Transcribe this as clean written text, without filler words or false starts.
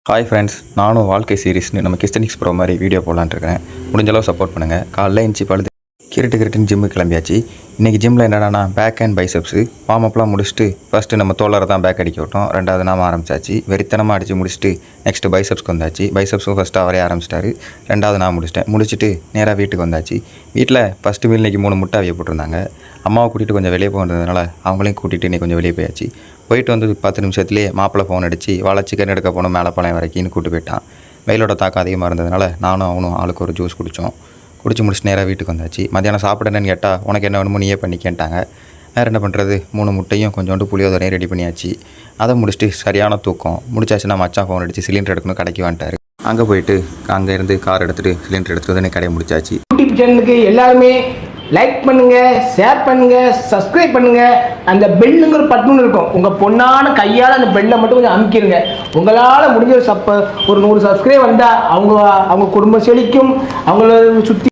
Hi friends, நானும் வாழ்க்கை சீரீஸ்னு நம்ம கிஸ்டனிக்ஸ் ப்ரோ மாதிரி வீடியோ போடலான்னு இருக்கேன். முடிஞ்சளவு சப்போர்ட் பண்ணுங்கள். காலைல எஞ்சி பழுது கிரிட்டுன்னு ஜிம்முக்கு கிளம்பியாச்சு. இன்றைக்கி ஜிம்மில் என்னடானா பேக் அண்ட் பைசப்ஸு வார்மப்லாம் முடிச்சுட்டு ஃபஸ்ட்டு நம்ம தோளரை தான் பேக் அடிக்க விட்டோம். ரெண்டாவது நாம ஆரம்பிச்சாச்சு. வெறித்தனமாக அடித்து முடிச்சுட்டு நெக்ஸ்ட்டு பைசப்ஸ்க்கு வந்தாச்சு. பைசப்ஸும் ஃபஸ்ட்டு அவரே ஆரம்பிச்சிட்டாரு. ரெண்டாவது நான் முடிச்சுட்டு நேராக வீட்டுக்கு வந்தாச்சு. வீட்டில் ஃபஸ்ட்டு மீல் இன்றைக்கி 3 முட்டை அவிய போட்டிருந்தாங்க. அம்மாவை கூட்டிகிட்டு கொஞ்சம் வெளியே போகிறதுனால அவங்களையும் கூட்டிகிட்டு இன்றைக்கி கொஞ்சம் வெளியே போயாச்சு. போயிட்டு வந்து 10 நிமிஷத்துலேயே மாப்பிள்ளை ஃபோன் அடித்து வாழை சிக்கன் எடுக்க போனோம் மேலப்பாளையம் வரைக்கும்னு கூப்பிட்டு போயிட்டான். வெயிலோட தாக்கம் அதிகமாக இருந்ததுனால நானும் அவனும் ஆளுக்கு ஒரு ஜூஸ் குடித்தோம். குடிச்சு முடிச்சுட்டு நேராக வீட்டுக்கு வந்தாச்சு. மத்தியானம் சாப்பிடணுன்னு கேட்டால் உனக்கு என்ன வேணுமோ நீயே பண்ணிக்கேன்ட்டாங்க. வேறு என்ன பண்ணுறது, 3 முட்டையும் கொஞ்சோண்டு புளியோதரையும் ரெடி பண்ணியாச்சு. அதை முடிச்சுட்டு சரியான தூக்கம் முடிச்சாச்சுன்னா மச்சான் ஃபோன் அடித்து சிலிண்டர் எடுக்கணும் கடைக்கு வந்துட்டார். அங்கே போயிட்டு அங்கே இருந்து கார் எடுத்துகிட்டு சிலிண்டர் எடுத்துகிட்டு வந்து கடையை முடிச்சாச்சு. யூடியூப் சேனலுக்கு எல்லாருமே லைக் பண்ணுங்க, ஷேர் பண்ணுங்க, சப்ஸ்கிரைப் பண்ணுங்க. அந்த பெல்லுங்கிற பட்டன் இருக்கும், உங்க பொண்ணான கையால் அந்த பெல்லை மட்டும் கொஞ்சம் அமுக்கிடுங்க. உங்களால் முடிஞ்ச ஒரு 100 சப்ஸ்கிரைப் வந்தால் அவங்க குடும்பம் செழிக்கும். அவங்கள சுற்றி